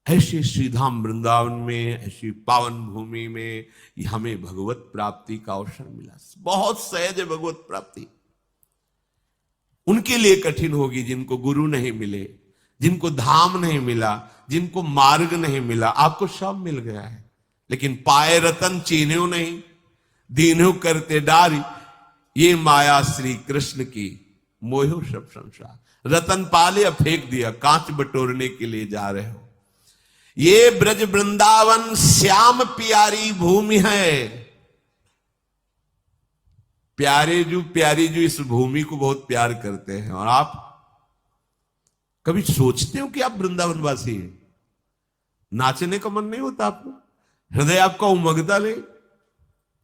ऐसे श्रीधाम वृंदावन में, ऐसी पावन भूमि में हमें भगवत प्राप्ति का अवसर मिला। बहुत सहज है भगवत प्राप्ति। उनके लिए कठिन होगी जिनको गुरु नहीं मिले, जिनको धाम नहीं मिला, जिनको मार्ग नहीं मिला। आपको सब मिल गया है, लेकिन पाए रतन चीन्हो नहीं, दीन्हो करते डारी। ये माया श्री कृष्ण की, मोहो सब संसार। रतन पाले अब फेंक दिया, कांच बटोरने के लिए जा रहे हो। ये ब्रज वृंदावन श्याम प्यारी भूमि है। प्यारी जो इस भूमि को बहुत प्यार करते हैं। और आप कभी सोचते हो कि आप वृंदावनवासी हैं? नाचने का मन नहीं होता आपको? हृदय आपका उमगता नहीं?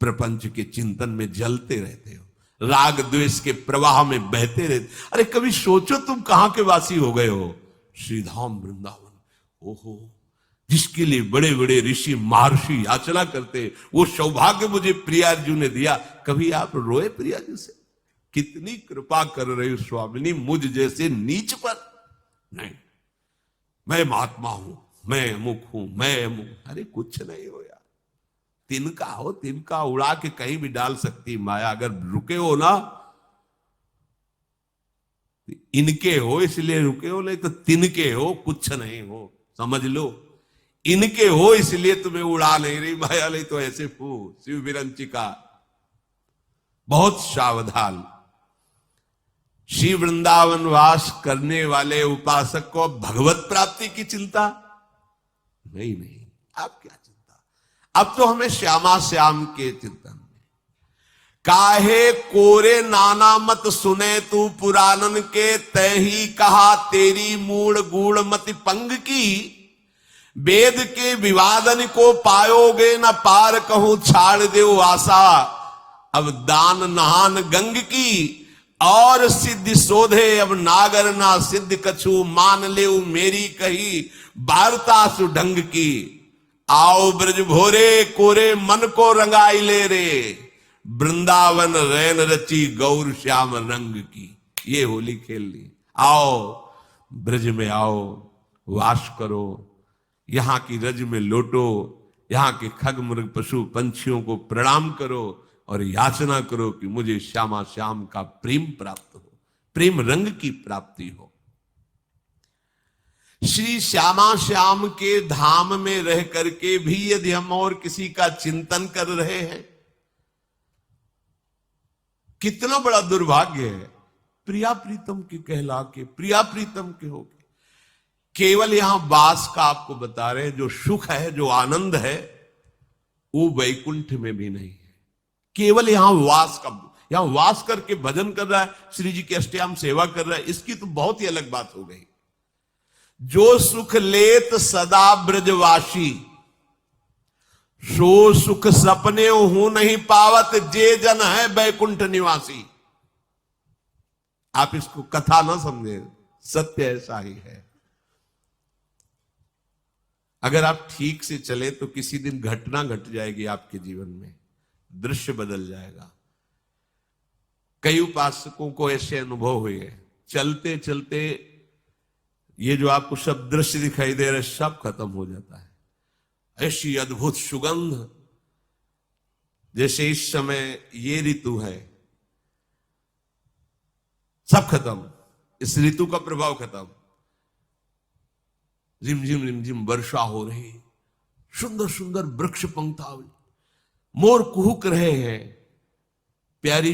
प्रपंच के चिंतन में जलते रहते हो, राग द्वेष के प्रवाह में बहते रहते। अरे कभी सोचो तुम कहां के वासी हो गए हो? श्रीधाम वृंदावन। ओहो, जिसके लिए बड़े बड़े ऋषि महर्षि याचना करते, वो सौभाग्य मुझे प्रियार्जुन ने दिया। कभी आप रोए प्रियार्जुन से? कितनी कृपा कर रहे हो स्वामिनी मुझ जैसे नीच पर? नहीं, मैं महात्मा हूं, मैं अमुक हूं, मैं अमुक। अरे कुछ नहीं हो यार। तिनका हो, तिनका उड़ा के कहीं भी डाल सकती माया। अगर रुके हो ना, इनके हो इसलिए रुके हो, नहीं तो तिनके हो, कुछ नहीं हो, समझ लो। इनके हो इसलिए तुम्हें उड़ा नहीं रही माया, नहीं तो ऐसे फू शिव विरंचिका। बहुत सावधान। श्री वृंदावन वास करने वाले उपासक को भगवत प्राप्ति की चिंता नहीं। अब क्या चिंता? अब तो हमें श्यामा श्याम के चिंतन में। काहे कोरे नाना मत सुने तू पुराणन के, तय ही कहा तेरी मूड गूढ़ मति पंग की। वेद के विवादन को पायोगे न पार, कहूं छाड़ देव आशा अब दान नहान गंग की। और सिद्ध शोधे अब नागर ना सिद्ध कछु, मान ले मेरी कही वार्ता सुढंग की। आओ ब्रज भोरे कोरे मन को रंगाई ले रे, वृंदावन रैन रची गौर श्याम रंग की। ये होली खेल ली। आओ ब्रज में आओ, वास करो, यहां की रज में लोटो, यहां के खग मृग पशु पंछियों को प्रणाम करो और याचना करो कि मुझे श्यामा श्याम का प्रेम प्राप्त हो, प्रेम रंग की प्राप्ति हो। श्री श्यामा श्याम के धाम में रह करके भी यदि हम और किसी का चिंतन कर रहे हैं, कितना बड़ा दुर्भाग्य है। प्रिया प्रीतम के कहला के, प्रिया प्रीतम के हो, केवल यहां वास का आपको बता रहे हैं। जो सुख है, जो आनंद है, वो वैकुंठ में भी नहीं है। केवल यहां वास का, यहां वास करके भजन कर रहा है, श्री जी की अष्टयाम सेवा कर रहा है, इसकी तो बहुत ही अलग बात हो गई। जो सुख लेत सदा ब्रजवासी, सो सुख सपने हूं नहीं पावत, जे जन है वैकुंठ निवासी। आप इसको कथा ना समझे, सत्य ऐसा ही है। अगर आप ठीक से चले तो किसी दिन घटना घट जाएगी आपके जीवन में, दृश्य बदल जाएगा। कई उपासकों को ऐसे अनुभव हुए हैं, चलते चलते ये जो आपको सब दृश्य दिखाई दे रहे सब खत्म हो जाता है। ऐसी अद्भुत सुगंध, जैसे इस समय ये ऋतु है, सब खत्म, इस ऋतु का प्रभाव खत्म। रिमझिम रिमझिम वर्षा हो रही, सुंदर सुंदर वृक्ष पंक्तावली, मोर कुहुक रहे हैं, प्यारे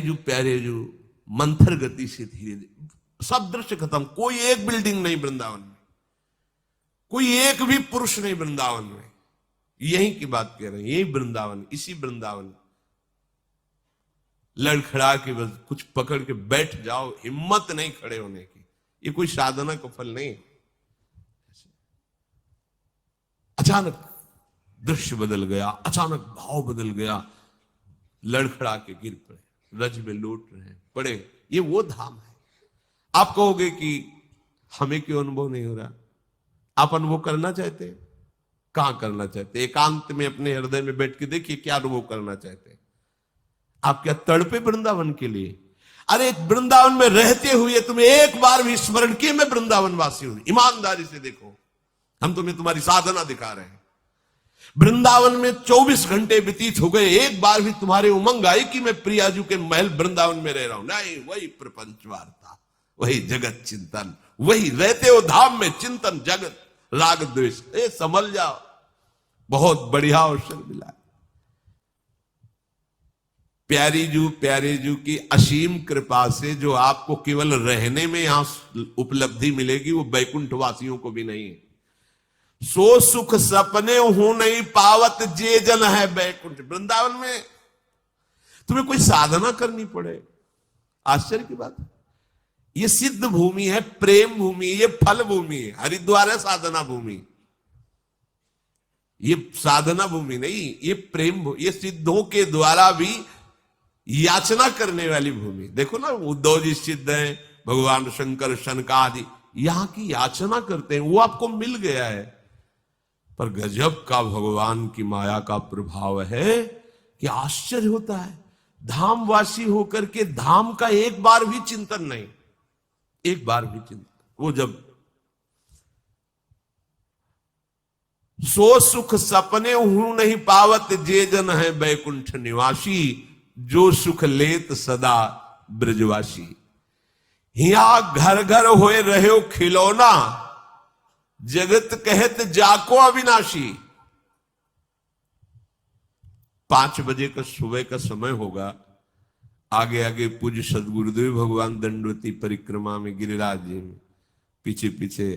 जो मंथर गति से धीरे धीरे सब दृश्य खत्म। कोई एक बिल्डिंग नहीं वृंदावन में, कोई एक भी पुरुष नहीं वृंदावन में। यही की बात कह रहे हैं, यही वृंदावन, इसी वृंदावन। लड़खड़ा के बस कुछ पकड़ के बैठ जाओ, हिम्मत नहीं खड़े होने की। ये कोई साधना का फल नहीं। अचानक दृश्य बदल गया, अचानक भाव बदल गया, लड़खड़ा के गिर पड़े, रज में लौट रहे पड़े। ये वो धाम है। आप कहोगे कि हमें क्यों अनुभव नहीं हो रहा? आप अनुभव करना चाहते हैं? कहां करना चाहते हैं? एकांत में अपने हृदय में बैठ के देखिए क्या अनुभव करना चाहते हैं। आप क्या तड़पे वृंदावन के लिए? अरे वृंदावन में रहते हुए तुम्हें एक बार भी स्मरण किए मैं वृंदावन वासी हूं? ईमानदारी से देखो, हम तुम्हें तुम्हारी साधना दिखा रहे हैं। वृंदावन में 24 घंटे व्यतीत हो गए, एक बार भी तुम्हारे उमंग आई कि मैं प्रियाजू के महल वृंदावन में रह रहा हूं? नहीं, वही प्रपंच वार्ता, वही जगत चिंतन, वही रहते हो धाम में चिंतन जगत राग द्वेष। समझ जाओ, बहुत बढ़िया अवसर मिला। प्यारे जू की असीम कृपा से जो आपको केवल रहने में यहां उपलब्धि मिलेगी, वो बैकुंठ वासियों को भी नहीं है। सो सुख सपने हूं नहीं पावत जे जन है बैकुंठ। वृंदावन में तुम्हें कोई साधना करनी पड़े, आश्चर्य की बात है। ये सिद्ध भूमि है, प्रेम भूमि, ये फल भूमि है। हरिद्वार है साधना भूमि, ये साधना भूमि नहीं, ये प्रेम भूमि, ये सिद्धों के द्वारा भी याचना करने वाली भूमि। देखो ना, उद्धव जी सिद्ध हैं, भगवान शंकर शनकादि यहां की याचना करते हैं, वो आपको मिल गया है। पर गजब का भगवान की माया का प्रभाव है कि आश्चर्य होता है। धामवासी होकर के धाम का एक बार भी चिंतन नहीं, एक बार भी चिंतन। वो जब सो सुख सपने हूं नहीं पावत जे जन है बैकुंठ निवासी, जो सुख लेत सदा ब्रजवासी। हिया घर घर होए रहे खिलौना, जगत कहत जाको अविनाशी। 5 बजे का सुबह का समय होगा, आगे आगे पूज्य सदगुरुदेव भगवान दंडवती परिक्रमा में गिरिराज जी में पीछे पीछे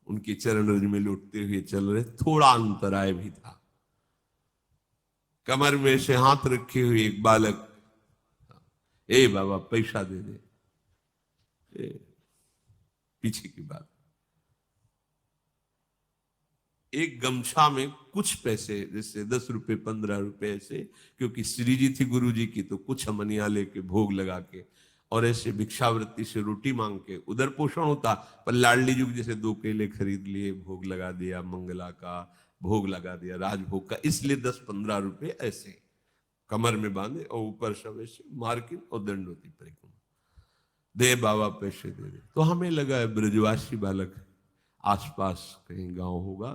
उनके चरण रज में लौटते हुए चल रहे। थोड़ा अंतराय भी था। कमर में से हाथ रखे हुए एक बालक, ए बाबा पैसा दे दे। पीछे की बात, एक गमछा में कुछ पैसे, जैसे 10 रुपए 15 रुपए ऐसे, क्योंकि श्री जी थी गुरु जी की, तो कुछ हमनिया लेके भोग लगा के और ऐसे भिक्षावृत्ति से रोटी मांग के उधर पोषण होता। पर लाडली जुग जैसे 2 केले खरीद लिए, भोग लगा दिया, मंगला का भोग लगा दिया, राजभोग का, इसलिए 10-15 रुपए ऐसे कमर में बांधे और ऊपर सब ऐसे मार्किन और दंडवती परिक्रमा। दे बाबा पैसे दे दे। तो हमें लगा है ब्रजवासी बालक, आसपास कहीं गांव होगा।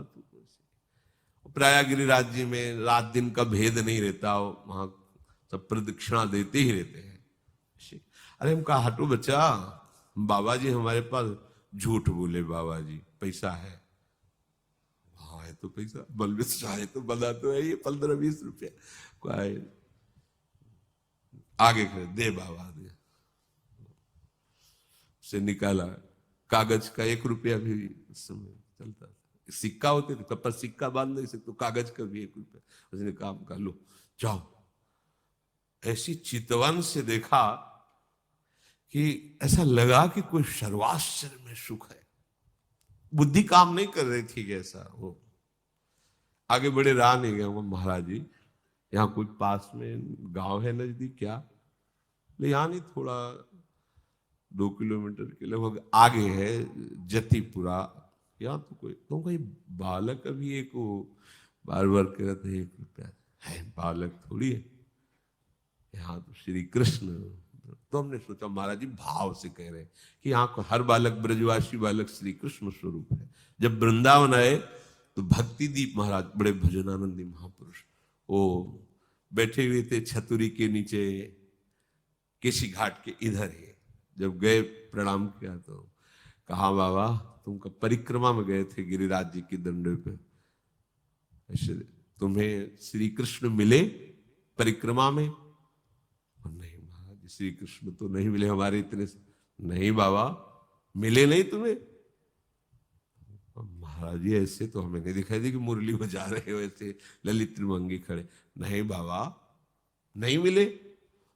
तो प्राय गिरिराज जी में रात दिन का भेद नहीं रहता, वहां सब प्रदक्षिणा देते ही रहते हैं। अरे हम कहा, हटो बच्चा, बाबा जी हमारे पास झूठ बोले, बाबा जी पैसा है। हाँ है तो पैसा, बलबीत चाहे तो बना तो है, ये 15-20 रुपया आगे कर दे बाबा दे। से निकाला, कागज का 1 रुपया भी उस समय चलता था, सिक्का होते थे, पर सिक्का बांध नहीं सकते, तो कागज का भी 1 रुपया। उसने काम कर लो, जाओ। ऐसी चितवन से देखा कि ऐसा लगा कि कोई सर्वाश्चर्य में सुख है। बुद्धि काम नहीं कर रही थी कैसा वो। आगे बड़े रहा नहीं गया, महाराज जी यहाँ कोई पास में गांव है नजदीक क्या? यहाँ नहीं, थोड़ा 2 किलोमीटर के लगभग आगे है जतीपुरा, यहाँ तो कोई। तो कहीं बालक अभी एक वो बार बार कह रहे थे 1 रुपया है, बालक थोड़ी है, यहाँ तो श्री कृष्ण। तो हमने सोचा महाराज जी भाव से कह रहे हैं कि यहाँ को हर बालक ब्रजवासी बालक श्री कृष्ण स्वरूप है। जब वृंदावन आए तो भक्ति दीप महाराज, बड़े भजनानंदी महापुरुष, वो बैठे हुए थे छतुरी के नीचे, केसी घाट के इधर ही। जब गए प्रणाम किया तो कहा, बाबा तुम परिक्रमा में गए थे गिरिराज जी की दंडे पे, ऐसे तुम्हें श्री कृष्ण मिले परिक्रमा में? नहीं महाराज, श्री कृष्ण तो नहीं मिले हमारे इतने। नहीं बाबा, मिले नहीं तुम्हें? महाराज जी ऐसे तो हमें नहीं दिखाई दी कि मुरली बजा रहे हो, ऐसे ललित त्रिभंगी खड़े। नहीं बाबा, नहीं मिले।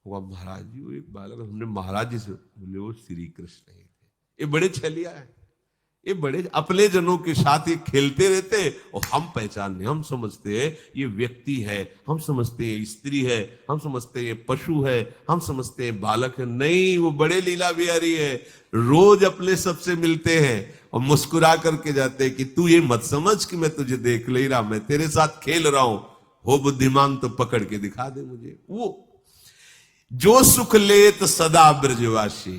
वो महाराज जी, वो एक बालक, हमने महाराज जी से बोले, वो श्री कृष्ण ही थे। ये बड़े छलिया है, ये बड़े अपने जनों के साथ ये खेलते रहते, और हम पहचानते, हम समझते हैं ये व्यक्ति है, हम समझते हैं स्त्री है, हम समझते हैं ये पशु है, हम समझते हैं बालक है। नहीं, वो बड़े लीला बिहारी है। रोज अपने सबसे मिलते हैं और मुस्कुरा करके जाते हैं कि तू ये मत समझ कि मैं तुझे देख ले रहा, मैं तेरे साथ खेल रहा हूं, हो बुद्धिमान तो पकड़ के दिखा दे मुझे। वो जो सुख लेत सदा ब्रजवासी,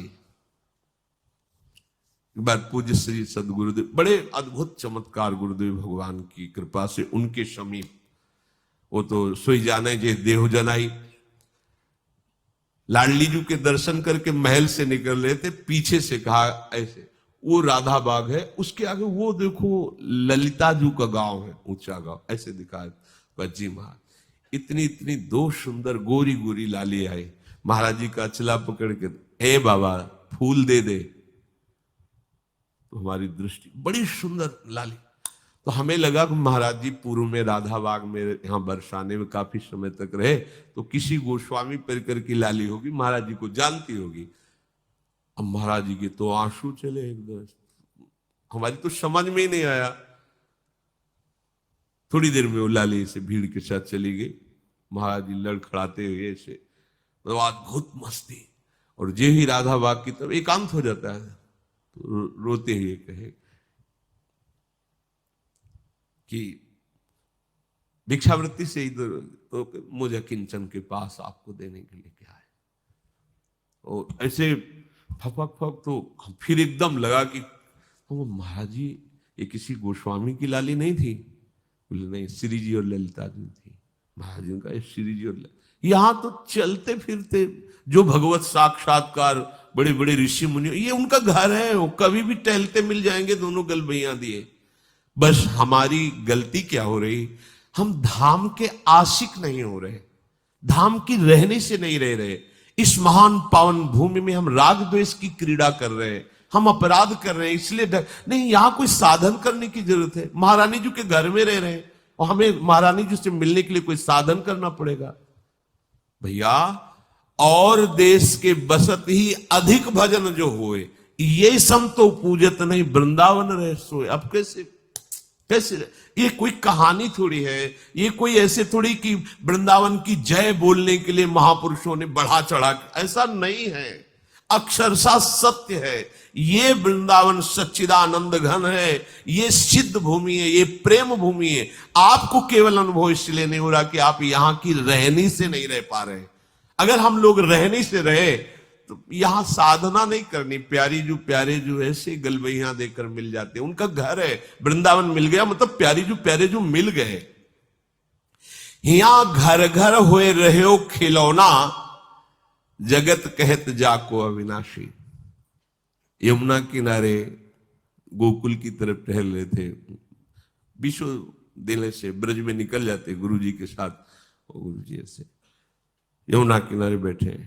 एक बार पूज्य श्री सदगुरुदेव, बड़े अद्भुत चमत्कार गुरुदेव भगवान की कृपा से उनके समीप, वो तो सोई जाने जे देह जनाई, लाडली जी के दर्शन करके महल से निकल रहे थे, पीछे से कहा ऐसे, वो राधा बाग है, उसके आगे वो देखो ललिता जू का गांव है, ऊंचा गांव, ऐसे दिखाया। जी महाराज, इतनी इतनी दो सुंदर गोरी गोरी लाली आई, महाराज जी का अचला पकड़ के, ए बाबा फूल दे दे। तो हमारी दृष्टि, बड़ी सुंदर लाली, तो हमें लगा कि महाराज जी पूर्व में राधा बाग में यहाँ बरसाने में काफी समय तक रहे, तो किसी गोस्वामी परिकर की लाली होगी, महाराज जी को जानती होगी। अब महाराज जी के तो आंसू चले एकदम, हमारी तो समझ में ही नहीं आया। थोड़ी देर में वो लाली से भीड़ के साथ चली गई, महाराज जी लड़खड़ाते हुए ऐसे, मतलब अद्भुत मस्ती। और जे ही राधा बाग की तरफ एकांत हो जाता है तो रोते हुए कहे कि भिक्षावृत्ति से इधर, तो मुझे किंचन के पास आपको देने के लिए क्या है। और ऐसे फपक फक, तो फिर एकदम लगा कि वो महाराज जी ये किसी गोस्वामी की लाली नहीं थी। बोले नहीं, श्री जी और ललिता जी थी। महाराज जी का श्री जी और यहां तो चलते फिरते जो भगवत साक्षात्कार बड़े बड़े ऋषि मुनि, ये उनका घर है, वो कभी भी टहलते मिल जाएंगे, दोनों गलबैया दिए। बस हमारी गलती क्या हो रही, हम धाम के आशिक नहीं हो रहे, धाम की रहने से नहीं रह रहे। इस महान पावन भूमि में हम राग द्वेष की क्रीड़ा कर रहे हैं, हम अपराध कर रहे हैं, इसलिए नहीं, यहां कोई साधन करने की जरूरत है। महारानी जी के घर में रह रहे हैं और हमें महारानी जी से मिलने के लिए कोई साधन करना पड़ेगा। भैया, और देश के बसत ही अधिक भजन जो हुए, ये सम तो पूजत नहीं वृंदावन रहे सोए। अब कैसे कैसे, ये कोई कहानी थोड़ी है, ये कोई ऐसे थोड़ी कि वृंदावन की जय बोलने के लिए महापुरुषों ने बढ़ा चढ़ा, ऐसा नहीं है, अक्षरशः सत्य है। ये वृंदावन सच्चिदानंद घन है, ये सिद्ध भूमि है, ये प्रेम भूमि है। आपको केवल अनुभव इसलिए नहीं हो रहा कि आप यहां की रहनी से नहीं रह पा रहे। अगर हम लोग रहनी से रहे तो यहां साधना नहीं करनी। प्यारी जो प्यारे जो ऐसे गलबैया देकर मिल जाते, उनका घर है, वृंदावन मिल गया मतलब प्यारी जो प्यारे जो मिल गए। यहां घर घर हुए रहे खिलौना, जगत कहत जाको अविनाशी। यमुना किनारे गोकुल की तरफ टहल रहे थे, विश्व दिले से ब्रज में निकल जाते गुरु जी के साथ। गुरु जी ऐसे यमुना किनारे बैठे,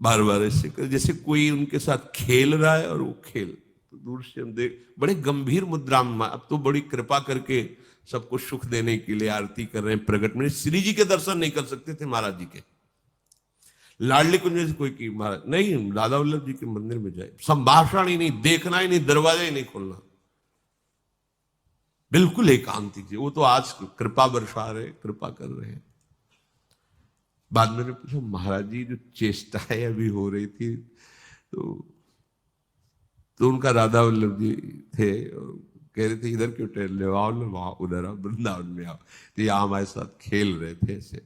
बार बार ऐसे कर जैसे कोई उनके साथ खेल रहा है, और वो खेल तो दूर से हम देख, बड़े गंभीर मुद्रा में, अब तो बड़ी कृपा करके सबको सुख देने के लिए आरती कर रहे हैं प्रकट में। श्री जी के दर्शन नहीं कर सकते थे महाराज जी के, लाडली कुंज से कोई की महाराज नहीं, दादा वल्लभ जी के मंदिर में जाए, संभाषण ही नहीं, देखना ही नहीं, दरवाजा ही नहीं खोलना, बिल्कुल एकांतिक जी। वो तो आज कृपा बरसा रहे, कृपा कर रहे हैं। बाद में पूछा, महाराज जी जो चेष्टाएं अभी हो रही थी, तो उनका राधा वल्लभ जी थे, और कह रहे थे इधर क्यों टहल रहे हो, आओ ना वहां, उधर आओ, वृंदावन में आओ। तो यहाँ हमारे साथ खेल रहे थे ऐसे।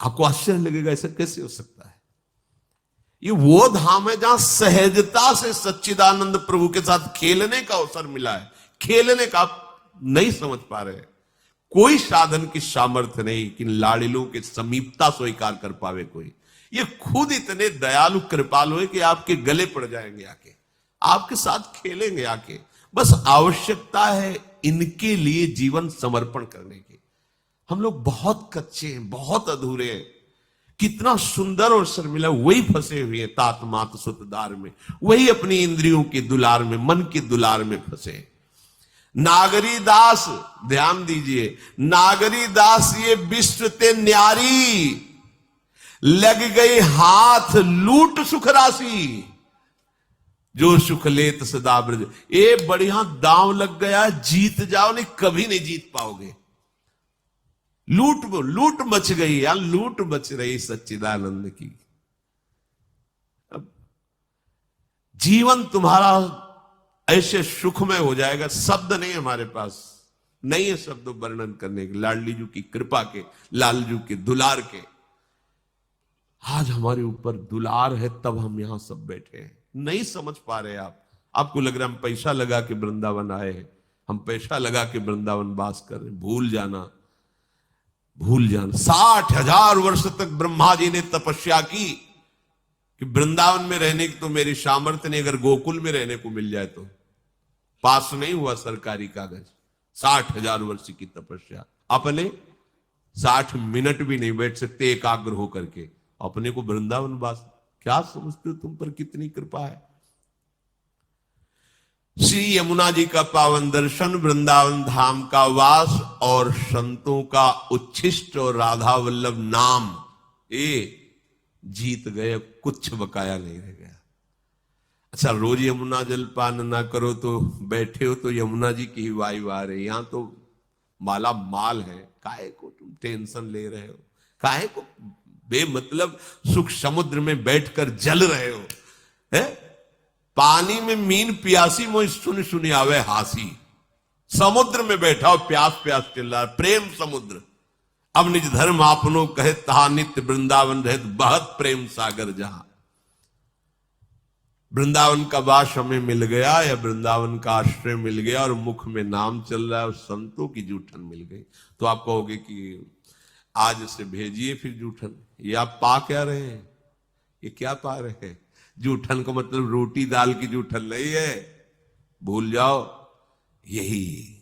आपको आश्चर्य लगेगा, ऐसा कैसे हो सकता है। ये वो धाम है जहां सहजता से सच्चिदानंद प्रभु के साथ खेलने का अवसर मिला है। खेलने का आप नहीं समझ पा रहे, कोई साधन की सामर्थ्य नहीं कि लाड़िलों के समीपता स्वीकार कर पावे कोई। ये खुद इतने दयालु कृपालु है कि आपके गले पड़ जाएंगे आके, आपके साथ खेलेंगे आके। बस आवश्यकता है इनके लिए जीवन समर्पण करने की। हम लोग बहुत कच्चे हैं, बहुत अधूरे हैं। कितना सुंदर और शर्मिला, वही फंसे हुए हैं तात मात सुतदार में, वही अपनी इंद्रियों के दुलार में, मन के दुलार में फंसे। नागरी दास, ध्यान दीजिए, नागरी दास ये विश्व ते न्यारी, लग गई हाथ लूट सुख राशि, जो सुख लेत सदा ब्रज। ये बढ़िया दांव लग गया, जीत जाओ, नहीं कभी नहीं जीत पाओगे। लूट मच गई, या लूट मच रही सच्चिदानंद की। अब जीवन तुम्हारा ऐसे सुखमय हो जाएगा, शब्द नहीं हमारे पास, नहीं है शब्द वर्णन करने के। लाडली जी की कृपा के, लालजू के दुलार के। आज हमारे ऊपर दुलार है, तब हम यहां सब बैठे हैं। नहीं समझ पा रहे आप। आपको लग रहा है हम पैसा लगा के वृंदावन आए हैं, हम पैसा लगा के वृंदावन वास कर रहे हैं। भूल जाना, भूल जाना। 60,000 वर्ष तक ब्रह्मा जी ने तपस्या की कि वृंदावन में रहने की तो मेरी सामर्थ्य नहीं, अगर गोकुल में रहने को मिल जाए तो। पास नहीं हुआ सरकारी कागज। 60,000 वर्ष की तपस्या। अपने 60 मिनट भी नहीं बैठ सकते एकाग्र होकर के, अपने को वृंदावन वास। क्या समझते हो तुम पर कितनी कृपा है। श्री यमुना जी का पावन दर्शन, वृंदावन धाम का वास और संतों का उच्छिष्ट और राधा वल्लभ नाम, ये जीत गए, कुछ बकाया नहीं रह गया। अच्छा, रोज यमुना जलपान ना करो तो बैठे हो तो यमुना जी की ही वाई वाह रहे। यहां तो माला माल है, काहे को तुम टेंशन ले रहे हो, काहे को बेमतलब सुख समुद्र में बैठकर जल रहे हो। है पानी में मीन प्यासी मोहि सुन सुनी आवे हासी। समुद्र में बैठा हो, प्यास प्यास चिल्ला रहा, प्रेम समुद्र। अब निज धर्म आपनो कहे तहा नित्य वृंदावन रहत बहत प्रेम सागर जहां। वृंदावन का वास हमें मिल गया या वृंदावन का आश्रय मिल गया और मुख में नाम चल रहा है और संतों की जूठन मिल गई, तो आप कहोगे कि आज से भेजिए फिर जूठन। ये आप पा क्या रहे हैं, ये क्या पा रहे हैं। जूठन का मतलब रोटी दाल की जूठन नहीं है, भूल जाओ। यही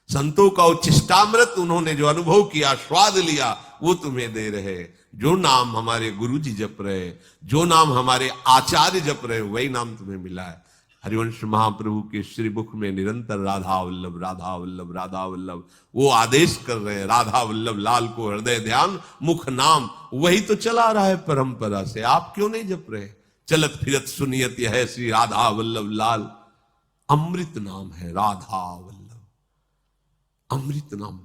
संतों का उच्छिष्टामृत उन्होंने जो अनुभव किया, स्वाद लिया, वो तुम्हें दे रहे। जो नाम हमारे गुरु जी जप रहे, जो नाम हमारे आचार्य जप रहे, वही नाम तुम्हें मिला है। हरिवंश महाप्रभु के श्री मुख में निरंतर राधा वल्लभ राधा वल्लभ राधा वल्लभ, वो आदेश कर रहे हैं राधा वल्लभ लाल को हृदय ध्यान मुख नाम। वही तो चला रहा है परंपरा से, आप क्यों नहीं जप रहे। चलत फिरत सुनियत है श्री राधा वल्लभ लाल, अमृत नाम है राधा वल्लभ, अमृत नाम।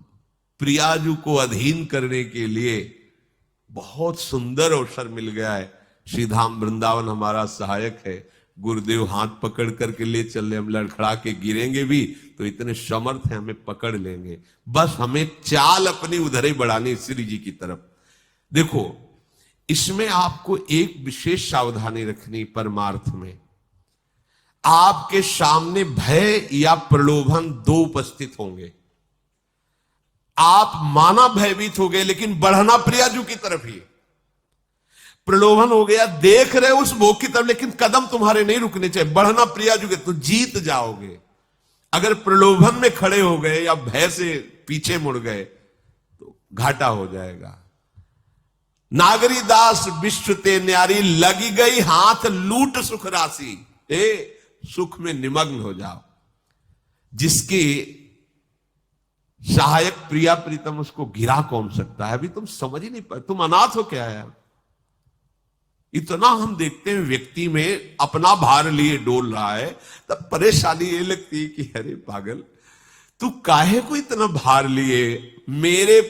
प्रियाजू को अधीन करने के लिए बहुत सुंदर अवसर मिल गया है। श्रीधाम वृंदावन हमारा सहायक है। गुरुदेव हाथ पकड़ करके ले चल रहे, हम लड़खड़ा के गिरेंगे भी तो इतने समर्थ हैं, हमें पकड़ लेंगे। बस हमें चाल अपनी उधर ही बढ़ानी श्री जी की तरफ। देखो, इसमें आपको एक विशेष सावधानी रखनी। परमार्थ में आपके सामने भय या प्रलोभन दो उपस्थित होंगे। आप माना भयभीत हो गए, लेकिन बढ़ना प्रियाजू की तरफ ही। प्रलोभन हो गया, देख रहे उस भोग की तरफ, लेकिन कदम तुम्हारे नहीं रुकने चाहिए। बढ़ना प्रियाजू के, तो जीत जाओगे। अगर प्रलोभन में खड़े हो गए या भय से पीछे मुड़ गए तो घाटा हो जाएगा। नागरी दास विश्व ते न्यारी, लगी गई हाथ लूट सुख राशि। सुख में निमग्न हो जाओ। जिसकी सहायक प्रिया प्रीतम, उसको गिरा कौन सकता है। अभी तुम समझ ही नहीं पाए, तुम अनाथ हो क्या यार। इतना हम देखते हैं व्यक्ति में अपना भार लिए डोल रहा है, तब परेशानी ये लगती है कि अरे पागल, तू काहे को इतना भार लिए। मेरे